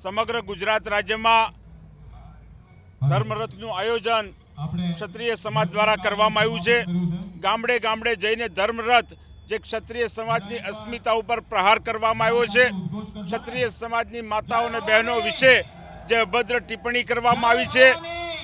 સમગ્ર ગુજરાત રાજ્યમાં ધર્મરથનું આયોજન ક્ષત્રિય સમાજ દ્વારા કરવામાં આવ્યું છે। ગામડે ગામડે જઈને ધર્મરથ જે ક્ષત્રિય સમાજની અસ્મિતા ઉપર પ્રહાર કરવામાં આવ્યો છે। ક્ષત્રિય સમાજની માતાઓ અને બહેનો વિશે જે અભદ્ર ટિપ્પણી કરવામાં આવી છે,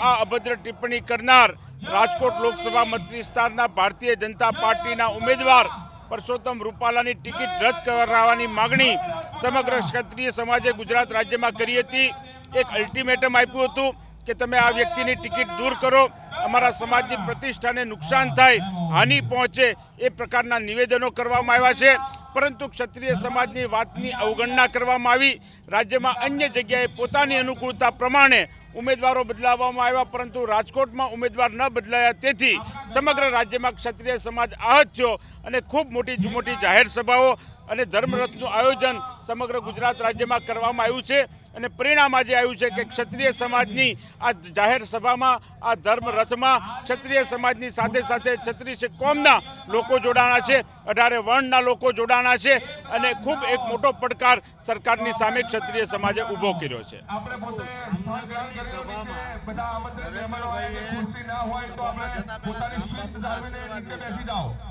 આ અભદ્ર ટિપ્પણી કરનાર રાજકોટ લોકસભા મત વિસ્તારના ભારતીય જનતા પાર્ટીના ઉમેદવાર પરસોત્તમ રૂપાલાની ટિકિટ રદ કરાવવાની માગણી સમગ્ર ક્ષત્રિય સમાજે ગુજરાત રાજ્યમાં કરી હતી। એક અલ્ટિમેટમ આપ્યું હતું કે તમે આ વ્યક્તિની ટિકિટ દૂર કરો, અમારા સમાજની પ્રતિષ્ઠાને નુકસાન થાય, હાનિ પહોંચે એ પ્રકારના નિવેદનો કરવામાં આવ્યા છે। પરંતુ ક્ષત્રિય સમાજની વાતની અવગણના કરવામાં આવી। રાજ્યમાં અન્ય જગ્યાએ પોતાની અનુકૂળતા પ્રમાણે ઉમેદવારો બદલાવવામાં આવ્યા, પરંતુ રાજકોટમાં ઉમેદવાર ન બદલાયા, તેથી સમગ્ર રાજ્યમાં ક્ષત્રિય સમાજ આહત થયો અને ખૂબ મોટી જાહેર સભાઓ અને ધર્મરથનું આયોજન સમગ્ર ગુજરાત રાજ્યમાં કરવામાં આવ્યું છે। અને પરિણામ આજે આવ્યું છે કે ક્ષત્રિય સમાજની આ જાહેર સભામાં, આ ધર્મરથમાં ક્ષત્રિય સમાજની સાથે સાથે ક્ષત્રિય કોમના લોકો જોડાણા છે, 18 વર્ણના લોકો જોડાણા છે અને ખૂબ એક મોટો પડકાર સરકારની સામે ક્ષત્રિય સમાજે ઊભો કર્યો છે।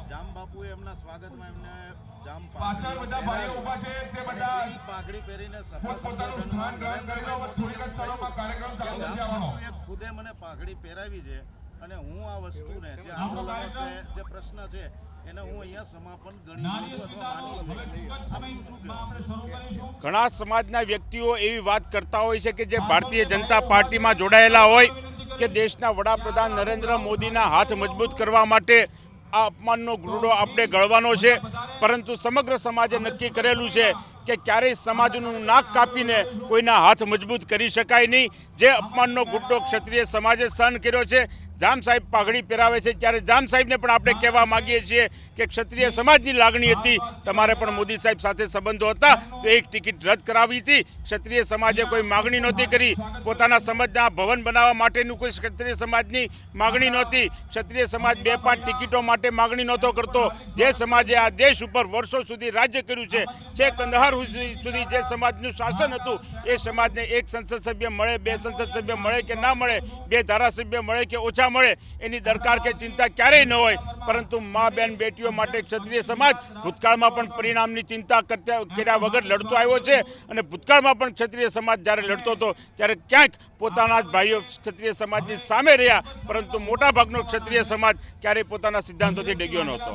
જામબાપુએ એમના સ્વાગતમાં એમને પાછળ બધા ભાઈઓ ઊભા છે, તે બધા પાઘડી પહેરીને સભા સંબોધનમાં જામબાપુએ ખુદે મને પાઘડી પહેરાવી છે અને હું આ વસ્તુને જે આંદોલન છે, જે પ્રશ્ન છે, એને હું અહીંયા સમાપન ગણી અથવા માની। ઘણા સમાજના વ્યક્તિઓ એવી વાત કરતા હોય છે કે જે ભારતીય જનતા પાર્ટીમાં જોડાયેલા હોય કે દેશના વડાપ્રધાન નરેન્દ્ર મોદીના હાથ મજબૂત કરવા માટે આ અપમાનનો ઘૂંટડો આપણે ગળવાનો છે, પરંતુ સમગ્ર સમાજે નક્કી કરેલું છે કે ક્યારેય સમાજનું નાક કાપીને કોઈના હાથ મજબૂત કરી શકાય નહીં। જે અપમાનનો ઘૂંટડો ક્ષત્રિય સમાજે સહન કર્યો છે, જામ સાહેબ પાઘડી પહેરાવે છે, ત્યારે જામ સાહેબને પણ આપણે કહેવા માંગીએ છીએ કે ક્ષત્રિય સમાજની લાગણી હતી, તમારે પણ મોદી સાહેબ સાથે સંબંધો હતા તો એક ટિકિટ રદ કરાવી હતી। ક્ષત્રિય સમાજે કોઈ માગણી નહોતી કરી, પોતાના સમાજના ભવન બનાવવા માટેનું કોઈ ક્ષત્રિય સમાજની માગણી નહોતી। ક્ષત્રિય સમાજ 2-5 ટિકિટો માટે માગણી નહોતો કરતો। જે સમાજે આ દેશ ઉપર વર્ષો સુધી રાજ્ય કર્યું છે, છેક કંદહાર સુધી જે સમાજનું શાસન હતું, એ સમાજને એક સંસદ સભ્ય મળે, 2 સંસદ સભ્ય મળે કે ના મળે, 2 ધારાસભ્ય મળે કે ઓછા મળે, એની દરકાર કે ચિંતા ક્યારેય ન હોય, પરંતુ મા બેન બેટીઓ માટે ક્ષત્રિય સમાજ ભૂતકાળમાં પણ પરિણામની ચિંતા કર્યા વગર લડતો આવ્યો છે। અને ભૂતકાળમાં પણ ક્ષત્રિય સમાજ જ્યારે લડતો હતો ત્યારે ક્યાંક પોતાના જ ભાઈઓ ક્ષત્રિય સમાજની સામે રહ્યા, પરંતુ મોટાભાગનો ક્ષત્રિય સમાજ ક્યારેય પોતાના સિદ્ધાંતોથી ડગ્યો નહોતો।